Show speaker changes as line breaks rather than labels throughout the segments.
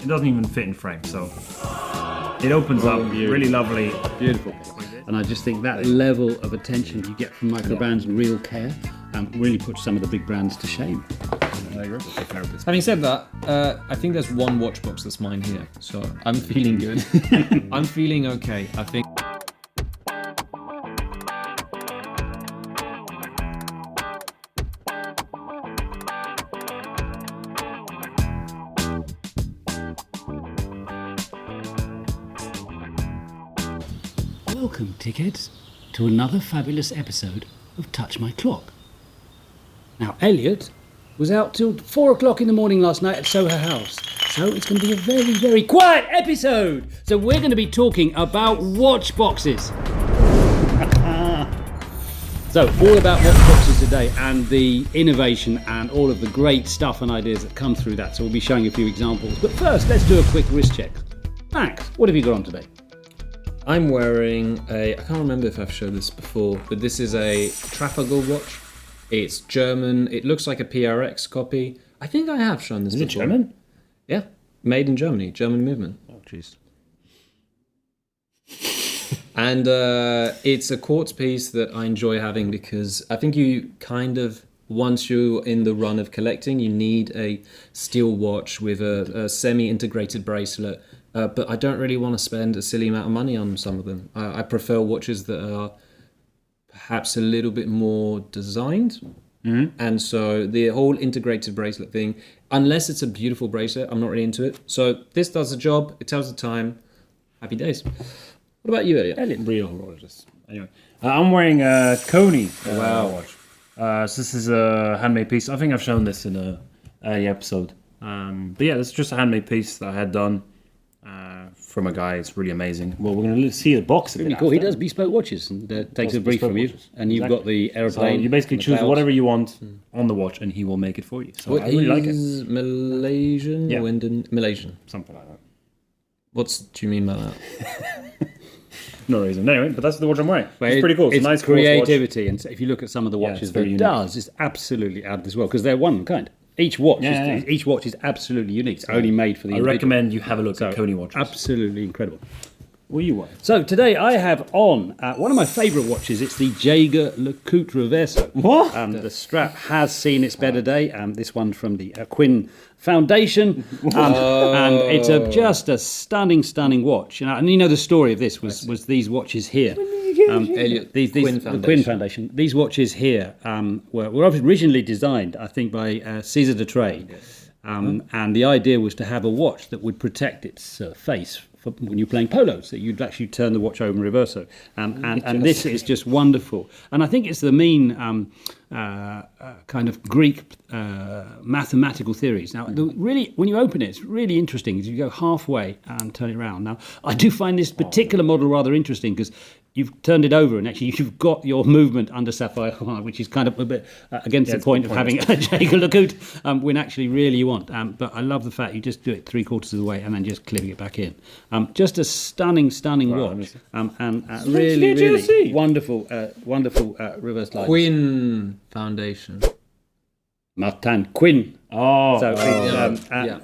it doesn't even fit in frame. So it opens up really lovely.
Beautiful. And I just think that level of attention you get from micro brands and real care really puts some of the big brands to shame.
I agree.
Having said that, I think there's one watch box that's mine here, so I'm feeling good. I'm feeling okay. I think.
Welcome, tickheads, to another fabulous episode of Touch My Clock. Now, Elliot was out till 4 o'clock in the morning last night at Soho House, so it's going to be a very, very quiet episode. So we're going to be talking about watch boxes. So, all about watch boxes today and the innovation and all of the great stuff and ideas that come through that. So we'll be showing a few examples. But first, let's do a quick wrist check. Max, what have you got on today?
I'm wearing I can't remember if I've showed this before, but this is a Trafalgar watch. It's German. It looks like a PRX copy. I think I have shown this before.
Is it German?
Yeah. Made in Germany. German movement.
Oh, jeez.
And it's a quartz piece that I enjoy having because I think you kind of, once you're in the run of collecting, you need a steel watch with a semi-integrated bracelet. But I don't really want to spend a silly amount of money on some of them. I prefer watches that are perhaps a little bit more designed. Mm-hmm. And so the whole integrated bracelet thing, unless it's a beautiful bracelet, I'm not really into it. So this does the job. It tells the time. Happy days. What about you, Elliot?
Real horologist. Anyway, I'm wearing a Konnii watch. So this is a handmade piece. I think I've shown this in a episode. But yeah, this is just a handmade piece that I had done. From a guy. It's really amazing. Well, we're going to see a box of it.
Really cool. He does bespoke watches and takes a brief from you. And you've got the aeroplane.
So you basically choose whatever you want on the watch and he will make it for you. So I really like it.
Malaysian?
Yeah.
Malaysian.
Something like that.
What do you mean by that?
No reason. Anyway, but that's the watch I'm wearing. It's pretty cool.
It's
nice
creativity. And if you look at some of the watches that it does, it's absolutely out as well because they're one kind. Each watch is absolutely unique. It's only made for the individual.
I recommend you have a look at Konnii watches.
Absolutely incredible.
What are you wearing?
So today I have on one of my favourite watches. It's the Jaeger LeCoultre Reverso.
What?
The strap has seen its better day. This one from the Quinn Foundation. And it's just a stunning watch. And you know the story of this was these watches here.
Elliot,
the Quinn Foundation. These watches here were originally designed, I think, by César de Trey. And the idea was to have a watch that would protect its face when you're playing polo, so you'd actually turn the watch over in reverso. And this is just wonderful. And I think it's the mean kind of Greek mathematical theories. Now, really, when you open it, it's really interesting. You go halfway and turn it around. Now, I do find this particular model rather interesting because you've turned it over and actually you've got your movement under sapphire, which is kind of a bit against the point of having a Jaeger LeCoultre when actually really you want. But I love the fact you just do it 3/4 of the way and then just clipping it back in. Just a stunning watch. And really wonderful reverse lights.
Quinn Foundation.
Martin Quinn.
Oh,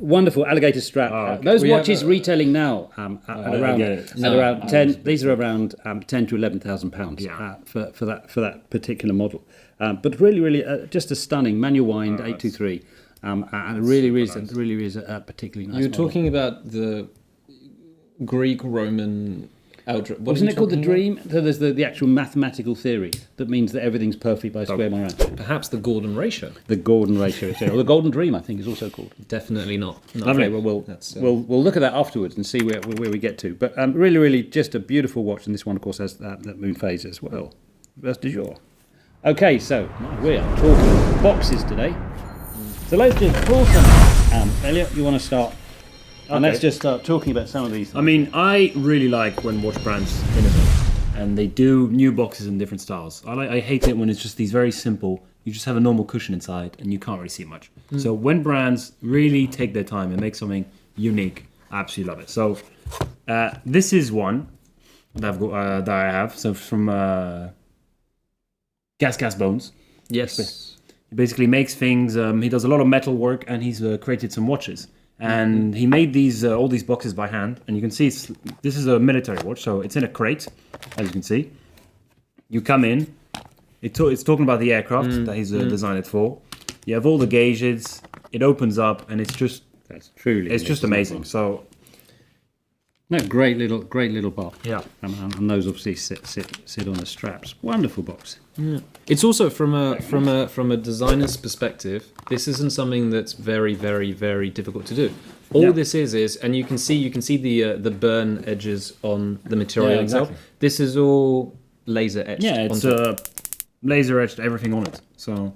wonderful alligator strap. Those watches retailing now at around 10. These are around 10 to 11,000 pounds for that particular model. But really, just a stunning manual wind 823. And really is a particularly nice.
You're talking about the Greek Roman.
Wasn't it called the Dream? So there's the actual mathematical theory that means that everything's perfect by square round.
Perhaps the Gordon ratio.
The Gordon ratio, or the Golden Dream, I think, is also called.
Definitely not.
Lovely. Well, we'll look at that afterwards and see where we get to. But really, just a beautiful watch, and this one, of course, has that moon phase as well. Rest du jour. Okay, so we are talking boxes today. So let's just pull some. Elliot, you want to start? And let's just start talking about some of these things.
I mean, I really like when watch brands innovate and they do new boxes in different styles. I hate it when it's just these very simple, you just have a normal cushion inside and you can't really see much. So when brands really take their time and make something unique, I absolutely love it. So this is one that I have. So from Gas Bones.
Yes.
He basically makes things, he does a lot of metal work and he's created some watches. And he made these all these boxes by hand, and you can see this is a military watch, so it's in a crate, as you can see. You come in, it's talking about the aircraft that he's designed it for. You have all the gauges. It opens up, and it's just just amazing. So.
No, great little box.
Yeah,
and those obviously sit on the straps. Wonderful box.
Yeah. It's also from a designer's perspective. This isn't something that's very, very, very difficult to do. All this is, and you can see the burn edges on the material itself. This is all laser etched.
Yeah, it's laser etched everything on it. So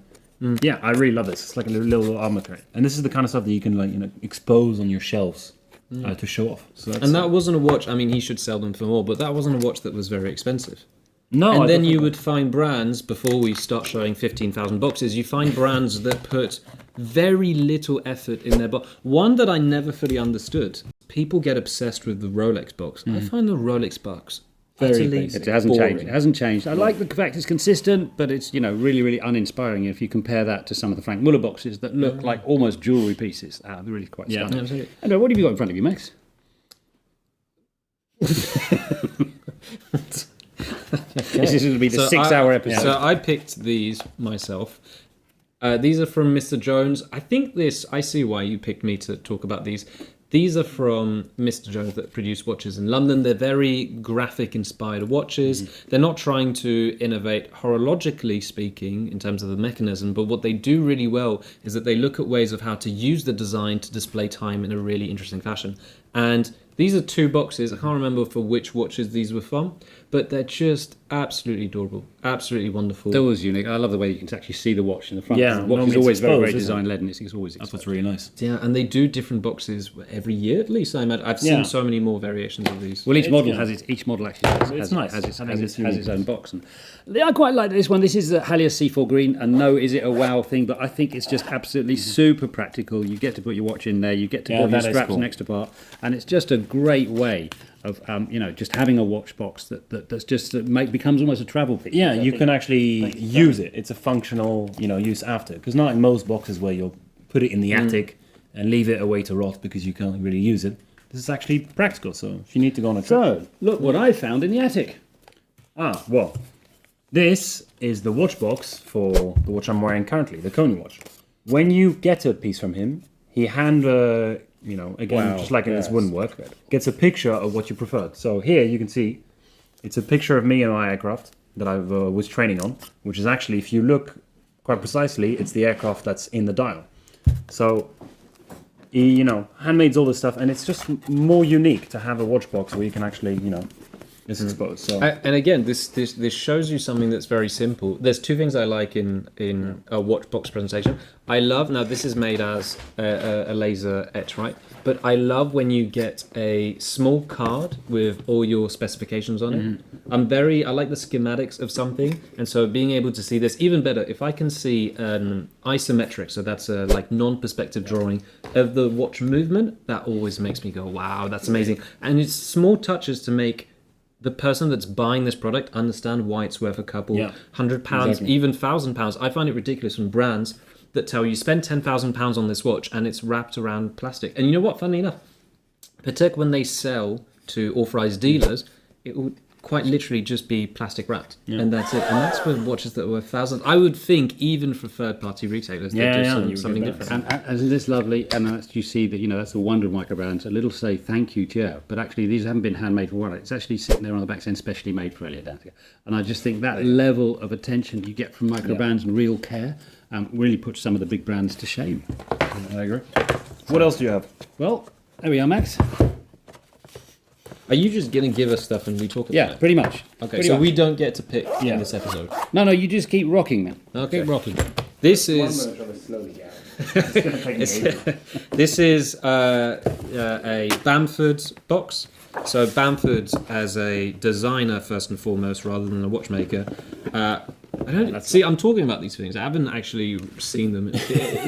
yeah, I really love this. It's like a little armor crate, and this is the kind of stuff that you can expose on your shelves. To show off. So
and that wasn't a watch. I mean, he should sell them for more, but that wasn't a watch that was very expensive.
No,
and then you would find brands, before we start showing 15,000 boxes, you find brands that put very little effort in their box. One that I never fully understood. People get obsessed with the Rolex box. I find the Rolex box
very basic. It hasn't changed. It hasn't changed. I like the fact it's consistent, but it's really, really uninspiring if you compare that to some of the Frank Muller boxes that look like almost jewellery pieces. They're really quite stunning.
Absolutely.
Anyway, what have you got in front of you, Max? This is going to be the 6-hour episode.
So I picked these myself. These are from Mr. Jones. I see why you picked me to talk about these. These are from Mr. Jones that produce watches in London. They're very graphic-inspired watches. They're not trying to innovate horologically speaking in terms of the mechanism, but what they do really well is that they look at ways of how to use the design to display time in a really interesting fashion. And these are 2 boxes. I can't remember for which watches these were from, but they're just absolutely adorable, absolutely wonderful.
That was unique. I love the way you can actually see the watch in the front.
Yeah,
the watch is always very, very design-led, and it's always exposed.
That's what's really nice.
Yeah, and they do different boxes every year at least. I imagine. I've seen so many more variations of these.
Well, each model has its own box. And I quite like this one. This is the Halios C4 Green, and no, is it a wow thing? But I think it's just absolutely super practical. You get to put your watch in there. You get to put your straps next apart, and it's just a great way of just having a watch box that's just becomes almost a travel piece.
Yeah, you can actually use it. It's a functional use after, because not like most boxes where you'll put it in the attic and leave it away to rot because you can't really use it. This is actually practical. So if you need to go on a trip.
So look what I found in the attic.
Well, this is the watch box for the watch I'm wearing currently, the Konnii watch. When you get a piece from him, he just like in this wooden work, gets a picture of what you preferred. So here you can see, it's a picture of me and my aircraft that I was training on, which is actually, if you look quite precisely, it's the aircraft that's in the dial. So, he, handmades all this stuff, and it's just more unique to have a watch box where you can actually, it's exposed. So.
And again, this shows you something that's very simple. There's 2 things I like in a watch box presentation. I love, now this is made as a laser etch, right? But I love when you get a small card with all your specifications on it. I like the schematics of something, and so being able to see this, even better, if I can see an isometric, so that's a non-perspective drawing of the watch movement, that always makes me go, wow, that's amazing. And it's small touches to make the person that's buying this product understand why it's worth a couple £100, even £1,000. I find it ridiculous when brands that tell you spend £10,000 on this watch and it's wrapped around plastic. And you know what? Funnily enough, particularly when they sell to authorized dealers, it will quite literally just be plastic wrapped, and that's it. And that's for watches that were thousands. I would think even for third-party retailers, they do something different.
And isn't this lovely? And you see that that's the wonder of microbrands. A little say thank you, Joe. But actually, these haven't been handmade for one. It's actually sitting there on the back saying specially made for Elliot. And I just think that level of attention you get from microbrands and real care really puts some of the big brands to shame.
I agree. What else do you have?
Well, there we are, Max.
Are you just going to give us stuff and we talk about it?
Yeah, pretty much.
Okay, so we don't get to pick in this episode.
No, you just keep rocking, man.
Okay.
Keep rocking.
This is this is a Bamford box. So Bamford, as a designer first and foremost, rather than a watchmaker. I'm talking about these things. I haven't actually seen them,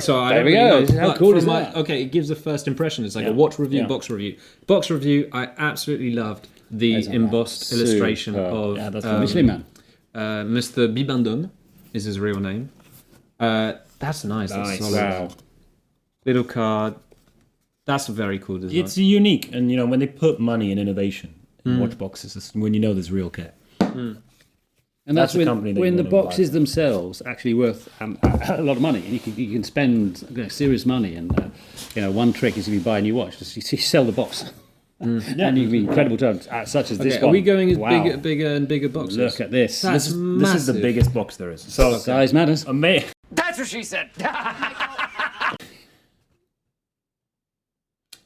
so I
there
don't
we
really
go.
know.
How cool is that?
Okay, it gives a first impression. It's like a watch review, box review. Box review. I absolutely loved the embossed illustration of
Michelin Man.
Mr. Bibemdum is his real name. That's nice. That's solid.
Wow.
Little card. That's a very cool design.
It's unique, and when they put money in innovation in watch boxes, it's when there's real care.
And that's
a company that
when
you
the
wanna
boxes themselves actually worth a lot of money. And you can spend serious money. And one trick is if you buy a new watch, just you sell the box. And you can be incredible terms, such as this one.
Are we going
Wow.
bigger and bigger boxes?
Look at this.
That's
This is
massive.
the biggest box there is. So
Size matters.
That's what she said.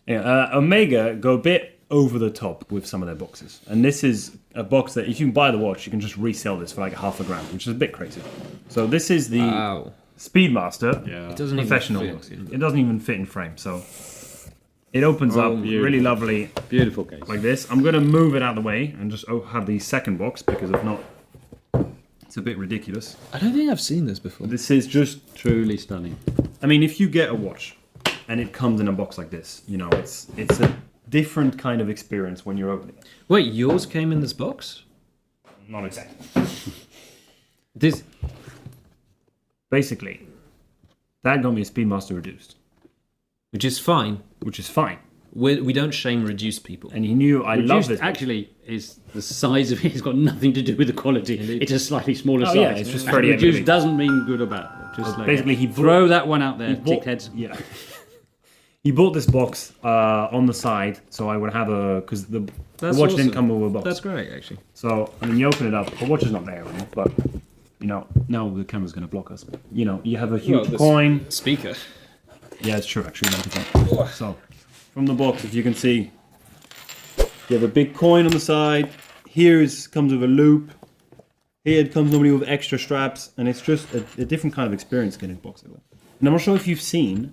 Omega go a bit over the top with some of their boxes, and this is a box that if you buy the watch, you can just resell this for like $50,000, which is a bit crazy. So this is the
Wow.
Speedmaster
It doesn't
professional
even
box.
fit.
It doesn't even fit in frame, so it opens up really lovely
Beautiful case.
like this. I'm going to move it out of the way and just have the second box, because if not, it's a bit ridiculous.
I don't think I've seen this before.
This is just,
Truly stunning.
I mean, if you get a watch and it comes in a box like this, it's a different kind of experience when you're opening it.
Wait, yours came in this box?
Not exactly.
This.
Basically, that got me a Speedmaster reduced,
Which is fine.
which is fine.
We don't shame reduced people.
And he knew I love
Reduced
this box.
actually is the size of it. It's got nothing to do with the quality. It's a slightly smaller size.
yeah, it's just
And
38
reduced
millimeters.
doesn't mean good or bad. Just like
basically, he
throw that one out there,
bought-
tickheads.
Yeah. He bought this box on the side, so I would have because the
That's
watch
awesome.
didn't come with a box.
That's great, actually.
So you open it up. The watch is not there anymore, but now the camera's going to block us. You have a huge
this-
coin.
Speaker.
Yeah, it's true, actually. So, from the box, if you can see, you have a big coin on the side. Here comes with a loop. Here it comes normally with extra straps, and it's just a different kind of experience getting a box like that. And I'm not sure if you've seen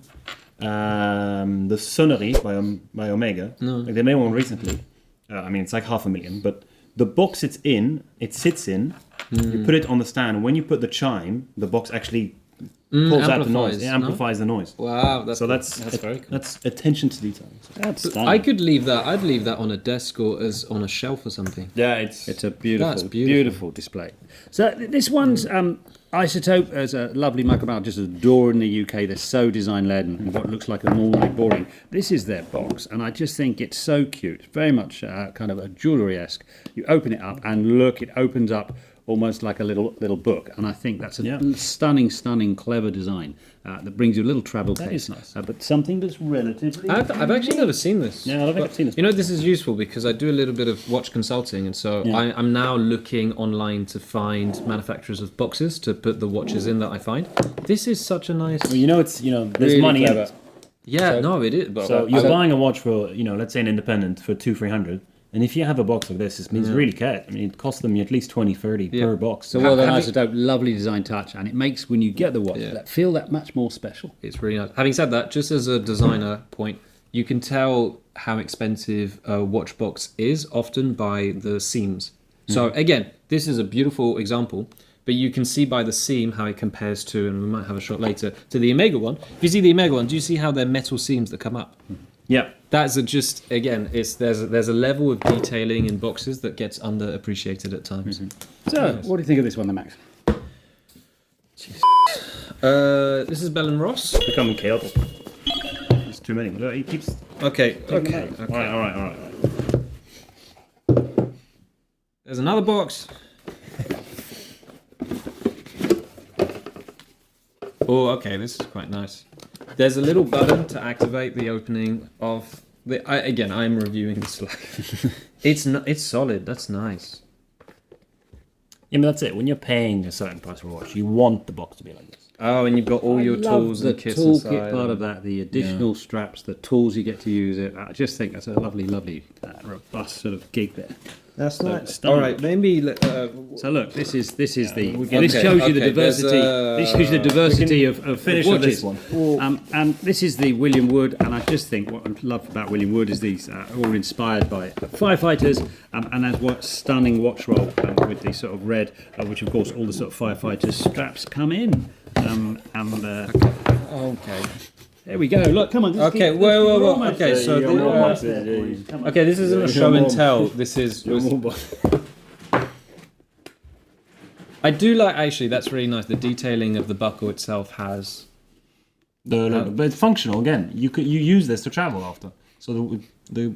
the Sonnery by Omega. No. Like they made one recently. I mean, it's like $500,000, but the box it sits in, you put it on the stand, and when you put the chime, the box actually pulls out the noise. It amplifies the noise.
Wow, that's
So that's
very cool.
That's attention to detail.
That's
I
stunning.
could leave that. I'd leave that on a desk or as on a shelf or something.
Yeah, it's
It's a beautiful,
That's
beautiful,
beautiful.
display. So this one's Isotope as a lovely microbar, just adore in the UK. They're so design-led and what looks like a normally boring. This is their box, and I just think it's so cute. Very much kind of a jewellery-esque. You open it up and look, it opens up almost like a little book, and I think that's a stunning, clever design that brings you a little travel case.
is nice.
But something that's relatively.
I've actually never seen this.
Yeah, I don't think I've seen this.
This is useful because I do a little bit of watch consulting, and so I'm now looking online to find manufacturers of boxes to put the watches in that I find. This is such a nice.
Well, there's
Really
money in
clever.
it.
Yeah, no, it is. But
So you're buying a watch for let's say an independent for $200-300. And if you have a box like this, it means really cared. I mean, it costs them at least $20-30 per box.
So well done, Isotope. Lovely design touch, and it makes when you get the watch feel that much more special.
It's really nice. Having said that, just as a designer point, you can tell how expensive a watch box is often by the seams. So again, this is a beautiful example, but you can see by the seam how it compares to, and we might have a shot later, to the Omega one. If you see the Omega one, do you see how they're metal seams that come up?
Yeah.
That's just again, there's a level of detailing in boxes that gets underappreciated at times.
So, what do you think of this one, then, Max?
This is Bell & Ross.
It's becoming chaotic. There's too many. Look, he keeps...
Okay.
All right.
There's another box. Oh, okay, this is quite nice. There's a little button to activate the opening of the. I'm reviewing this live. It's solid. That's nice.
Yeah, but that's it. When you're paying a certain price for a watch, you want the box to be like this.
Oh, and you've got all your
love
tools
the
and kits
toolkit
inside.
part of that, the additional straps, the tools you get to use it. I just think that's a lovely, robust sort of gig there.
That's nice.
stunning.
All right, maybe.
So look, this is the.
Okay,
This shows you the
okay,
diversity.
there's,
This shows you the diversity of
finish
watches.
with this one.
And this is the William Wood, and I just think what I love about William Wood is these are all inspired by firefighters, and as what stunning watch roll with the sort of red, which of course all the sort of firefighters straps come in.
Okay.
There we go. Look, come on.
Okay. Whoa. Okay, so this isn't a show and tell. This is. I do like actually. That's really nice. The detailing of the buckle itself has
But it's functional again. You use this to travel after. So the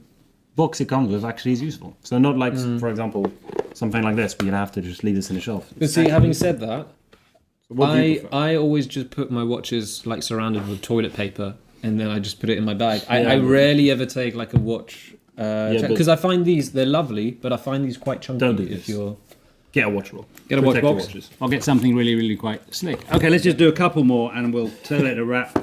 box it comes with actually is useful. So not like, for example, something like this, where you have to just leave this in the shelf.
But see, having said that,
What do you prefer?
I always just put my watches like surrounded with toilet paper, and then I just put it in my bag. I rarely ever take like a watch because I find they're lovely, but I find these quite chunky.
Don't do
if
this.
you're
Get a watch roll.
Get a watch
Protect your
box.
watches.
I'll get something really, really quite slick. Okay, let's just do a couple more and we'll tell it a wrap.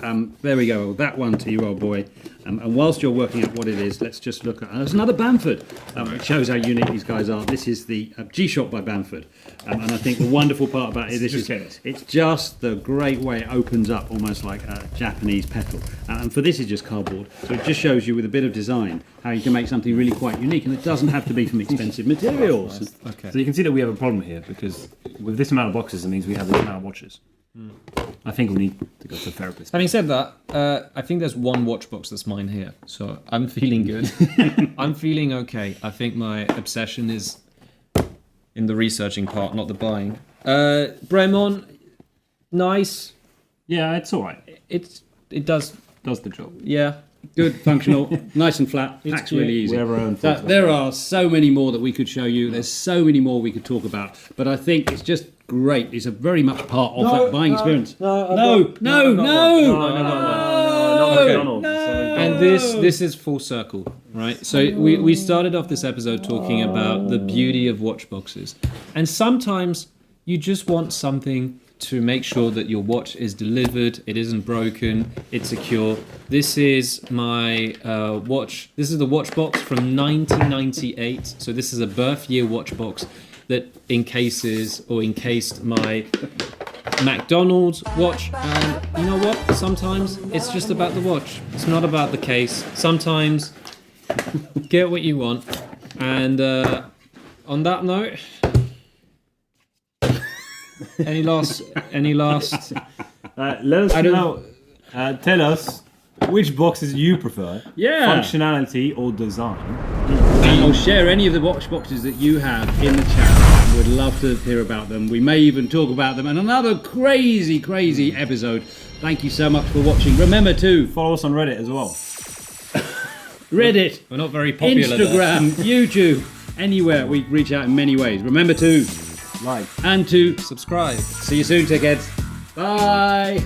There we go. That one to you, old boy. And whilst you're working out what it is, let's just look at... there's another Bamford, which shows how unique these guys are. This is the G-Shock by Bamford. And I think the wonderful part about it is it's just the great way it opens up, almost like a Japanese petal. And for this, it's just cardboard. So it just shows you with a bit of design how you can make something really quite unique. And it doesn't have to be from expensive materials.
okay.
So you can see that we have a problem here, because with this amount of boxes, it means we have this amount of watches. I think we need to go to a therapist.
Having said that, I think there's one watch box that's mine here, so I'm feeling good. I'm feeling okay. I think my obsession is in the researching part, not the buying. Bremont, nice.
Yeah, it's all right.
It does.
Does the job.
Yeah.
Good, functional, nice and flat. Packs
cute.
really easy.
We have our own thoughts.
There are so many more that we could show you. There's so many more we could talk about. But I think it's just great. It's a very much part of that buying experience. No.
And this is full circle, right? So we started off this episode talking about the beauty of watch boxes, and sometimes you just want something to make sure that your watch is delivered, it isn't broken, it's secure. This is my watch. This is the watch box from 1998. So this is a birth year watch box that encased my McDonald's watch. And you know what? Sometimes it's just about the watch. It's not about the case. Sometimes get what you want. And on that note, any last?
Let us know. Tell us which boxes you prefer.
Yeah.
Functionality or design.
And or share any of the watch boxes that you have in the chat. We'd love to hear about them. We may even talk about them in another crazy episode. Thank you so much for watching. Remember to
Follow us on Reddit as well.
Reddit,
We're not very popular there.
Instagram, YouTube, anywhere. We reach out in many ways. Remember to
Like.
and to
Subscribe.
see you soon, tickheads. Bye.